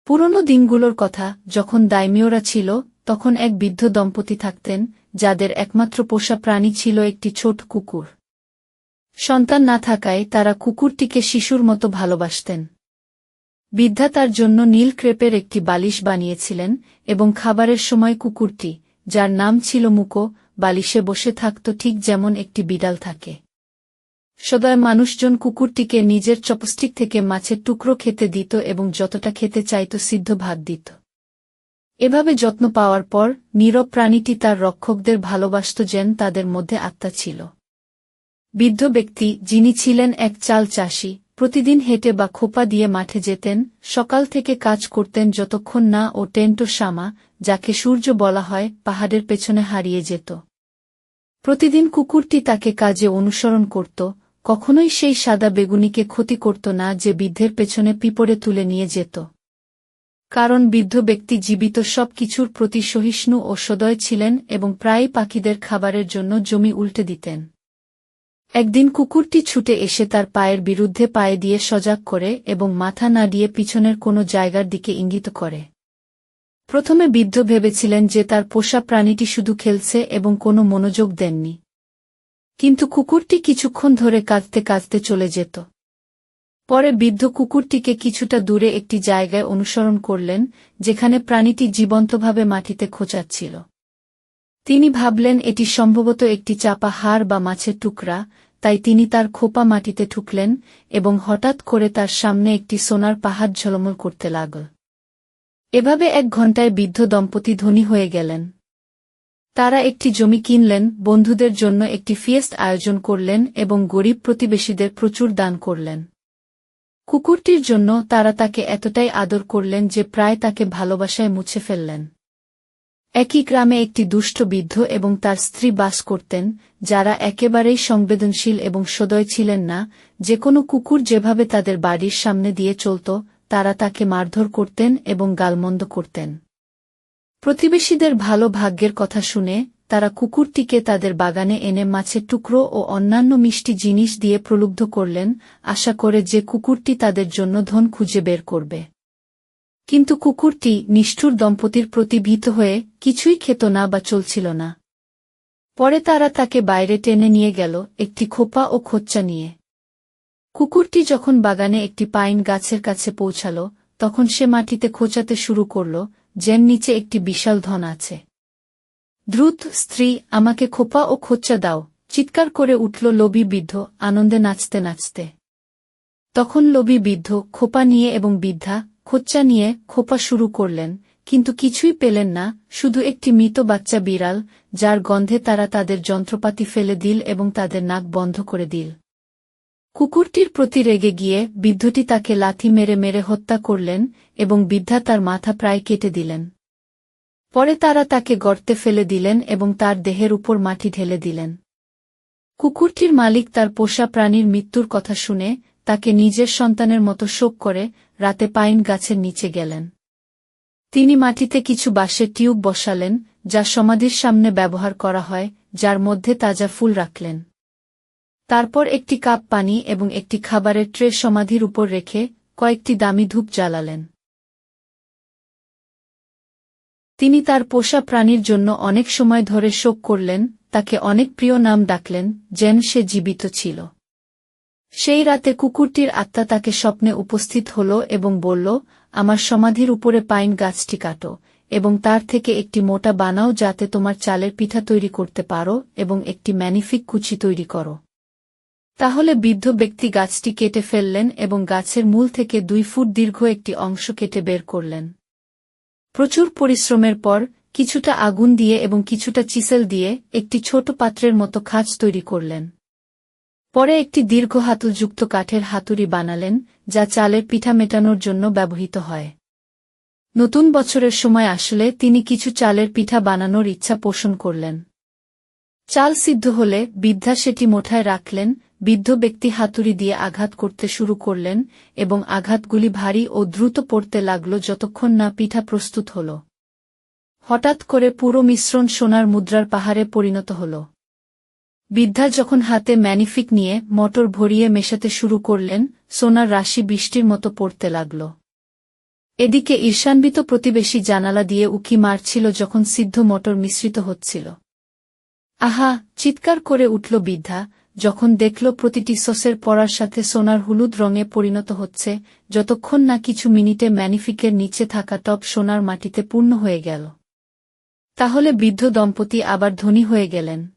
পুরনো দিনগুলোর কথা, যখন দাইমিওরা ছিল, তখন এক বৃদ্ধ দম্পতি থাকতেন, যাদের একমাত্র পোষা প্রাণী ছিল একটি ছোট কুকুর। সন্তান না থাকায় তারা কুকুরটিকে শিশুর মতো ভালোবাসতেন। বৃদ্ধা তার জন্য নীল ক্রেপের একটি বালিশ বানিয়েছিলেন এবং খাবারের সময় কুকুরটি, যার নাম ছিল মুকো, বালিশে বসে থাকত ঠিক যেমন একটি বিড়াল থাকে। সদয় মানুষজন কুকুরটিকে নিজের চপস্টিক থেকে মাছের টুকরো খেতে দিত এবং যতটা খেতে চাইত সিদ্ধ ভাত দিত। এভাবে যত্ন পাওয়ার পর নীরব প্রাণীটি তার রক্ষকদের ভালোবাসত যেন তাদের মধ্যে আত্মা ছিল। বৃদ্ধ ব্যক্তি, যিনি ছিলেন এক চাল চাষি, প্রতিদিন হেঁটে বা খোপা দিয়ে মাঠে যেতেন, সকাল থেকে কাজ করতেন যতক্ষণ না ও টেন্টো শামা, যাকে সূর্য বলা হয়, পাহাড়ের পেছনে হারিয়ে যেত। প্রতিদিন কুকুরটি তাকে কাজে অনুসরণ করত, কখনোই সেই সাদা বেগুনিকে ক্ষতি করত না যে বৃদ্ধের পেছনে পিঁপড়ে তুলে নিয়ে যেত। কারণ বৃদ্ধ ব্যক্তি জীবিত সব কিছুর প্রতি সহিষ্ণু ও সদয় ছিলেন এবং প্রায়ই পাখিদের খাবারের জন্য জমি উল্টে দিতেন। একদিন কুকুরটি ছুটে এসে তার পায়ের বিরুদ্ধে পায়ে দিয়ে সজাগ করে এবং মাথা না দিয়ে পিছনের কোনো জায়গার দিকে ইঙ্গিত করে। প্রথমে বৃদ্ধ ভেবেছিলেন যে তার পোষা প্রাণীটি শুধু খেলছে এবং কোনো মনোযোগ দেননি। কিন্তু কুকুরটি কিছুক্ষণ ধরে কাঁদতে কাঁদতে চলে যেত। পরে বৃদ্ধ কুকুরটিকে কিছুটা দূরে একটি জায়গায় অনুসরণ করলেন, যেখানে প্রাণীটি জীবন্তভাবে মাটিতে খোঁচাচ্ছিল। তিনি ভাবলেন এটি সম্ভবত একটি চাপা হাড় বা মাছের টুকরা, তাই তিনি তার খোপা মাটিতে ঠুকলেন এবং হঠাৎ করে তার সামনে একটি সোনার পাহাড় ঝলমল করতে লাগল। এভাবে 1 ঘণ্টায় বৃদ্ধ দম্পতি ধনী হয়ে গেলেন। তারা একটি জমি কিনলেন, বন্ধুদের জন্য একটি ফিয়েস্ট আয়োজন করলেন এবং গরিব প্রতিবেশীদের প্রচুর দান করলেন। কুকুরটির জন্য তারা তাকে এতটাই আদর করলেন যে প্রায় তাকে ভালোবাসায় মুছে ফেললেন। একই গ্রামে একটি দুষ্ট বৃদ্ধ এবং তার স্ত্রী বাস করতেন, যারা একেবারেই সংবেদনশীল এবং সদয় ছিলেন না। যে কোনো কুকুর যেভাবে তাদের বাড়ির সামনে দিয়ে চলত, তারা তাকে মারধর করতেন এবং গালমন্দ করতেন। প্রতিবেশীদের ভালো ভাগ্যের কথা শুনে তারা কুকুরটিকে তাদের বাগানে এনে মাছের টুকরো ও অন্যান্য মিষ্টি জিনিস দিয়ে প্রলুব্ধ করলেন, আশা করে যে কুকুরটি তাদের জন্য ধন খুঁজে বের করবে। কিন্তু কুকুরটি, নিষ্ঠুর দম্পতির প্রতি ভীত হয়ে, কিছুই খেত না বা চলছিল না। পরে তারা তাকে বাইরে টেনে নিয়ে গেল, একটি খোপা ও খোঁচা নিয়ে। কুকুরটি যখন বাগানে একটি পাইন গাছের কাছে পৌঁছাল, তখন সে মাটিতে খোঁচাতে শুরু করল, যেন নিচে একটি বিশাল ধন আছে। দ্রুত, স্ত্রী, আমাকে খোপা ও খোঁচা দাও, চিৎকার করে উঠল লোভী বৃদ্ধ, আনন্দে নাচতে নাচতে। তখন লোভী বৃদ্ধ খোপা নিয়ে এবং বৃদ্ধা খোঁচা নিয়ে খোপা শুরু করলেন, কিন্তু কিছুই পেলেন না, শুধু একটি মৃত বাচ্চা বিড়াল, যার গন্ধে তারা তাদের যন্ত্রপাতি ফেলে দিল এবং তাদের নাক বন্ধ করে দিল। কুকুরটির প্রতি রেগে গিয়ে বৃদ্ধটি তাকে লাথি মেরে মেরে হত্যা করলেন এবং বৃদ্ধা তার মাথা প্রায় কেটে দিলেন। পরে তারা তাকে গর্তে ফেলে দিলেন এবং তার দেহের উপর মাটি ঢেলে দিলেন। কুকুরটির মালিক তার পোষা প্রাণীর মৃত্যুর কথা শুনে তাকে নিজের সন্তানের মতো শোক করে রাতে পাইন গাছের নিচে গেলেন। তিনি মাটিতে কিছু বাঁশের টিউব বসালেন, যা সমাধির সামনে ব্যবহার করা হয়, যার মধ্যে তাজা ফুল রাখলেন। তারপর একটি কাপ পানি এবং একটি খাবারের ট্রে সমাধির উপর রেখে কয়েকটি দামি ধূপ জ্বালালেন। তিনি তার পোষা প্রাণীর জন্য অনেক সময় ধরে শোক করলেন, তাকে অনেক প্রিয় নাম ডাকলেন, যেন সে জীবিত ছিল। সেই রাতে কুকুরটির আত্মা তাকে স্বপ্নে উপস্থিত হল এবং বলল, আমার সমাধির উপরে পাইন গাছটি কাটো এবং তার থেকে একটি মোটা বানাও যাতে তোমার চালের পিঠা তৈরি করতে পারো এবং একটি ম্যানিফিক কুচি তৈরি করো। তাহলে বৃদ্ধ ব্যক্তি গাছটি কেটে ফেললেন এবং গাছের মূল থেকে 2 ফুট দীর্ঘ একটি অংশ কেটে বের করলেন। প্রচুর পরিশ্রমের পর, কিছুটা আগুন দিয়ে এবং কিছুটা চিসেল দিয়ে একটি ছোট পাত্রের মতো খাঁজ তৈরি করলেন। পরে একটি দীর্ঘ হাতলযুক্ত কাঠের হাতুড়ি বানালেন, যা চালের পিঠা মেটানোর জন্য ব্যবহৃত হয়। নতুন বছরের সময় আসলে তিনি কিছু চালের পিঠা বানানোর ইচ্ছা পোষণ করলেন। চাল সিদ্ধ হলে বৃদ্ধা সেটি মুঠায় রাখলেন, বৃদ্ধ ব্যক্তি হাতুড়ি দিয়ে আঘাত করতে শুরু করলেন এবং আঘাতগুলি ভারী ও দ্রুত পড়তে লাগল যতক্ষণ না পিঠা প্রস্তুত হল। হঠাৎ করে পুরো মিশ্রণ সোনার মুদ্রার পাহাড়ে পরিণত হল। বৃদ্ধা যখন হাতে ম্যানিফিক নিয়ে মটর ভরিয়ে মেশাতে শুরু করলেন, সোনার রাশি বৃষ্টির মতো পড়তে লাগল। এদিকে ঈর্ষান্বিত প্রতিবেশী জানালা দিয়ে উকি মারছিল যখন সিদ্ধ মটর মিশ্রিত হচ্ছিল। আহা! চিৎকার করে উঠল বৃদ্ধা, যখন দেখল প্রতিটি সসের পরার সাথে সোনার হলুদ রঙে পরিণত হচ্ছে, যতক্ষণ না কিছু মিনিটে ম্যানিফিকের নিচে থাকা টব সোনার মাটিতে পূর্ণ হয়ে গেল। তাহলে বৃদ্ধ দম্পতি আবার ধনী হয়ে গেলেন।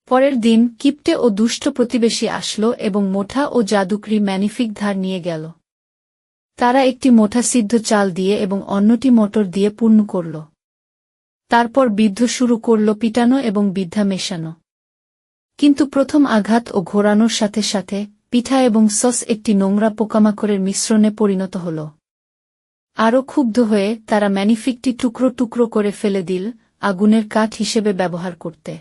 পরের দিন কিপ্টে ও দুষ্ট প্রতিবেশী আসলো এবং মোঠা ও জাদুকরি ম্যানিফিক ধার নিয়ে গেল। তারা একটি মোঠা সিদ্ধ চাল দিয়ে এবং অন্যটি মটর দিয়ে পূর্ণ করল। তারপর বৃদ্ধ শুরু করল পিটানো এবং বিদ্যা মেশানো। কিন্তু প্রথম আঘাত ও ঘোরানোর সাথে সাথে পিঠা এবং সস একটি নোংরা পোকামাকড়ের মিশ্রণে পরিণত হল। আরও ক্ষুব্ধ হয়ে তারা ম্যানিফিকটি টুকরো টুকরো করে ফেলে দিল, আগুনের কাঠ হিসেবে ব্যবহার করতে।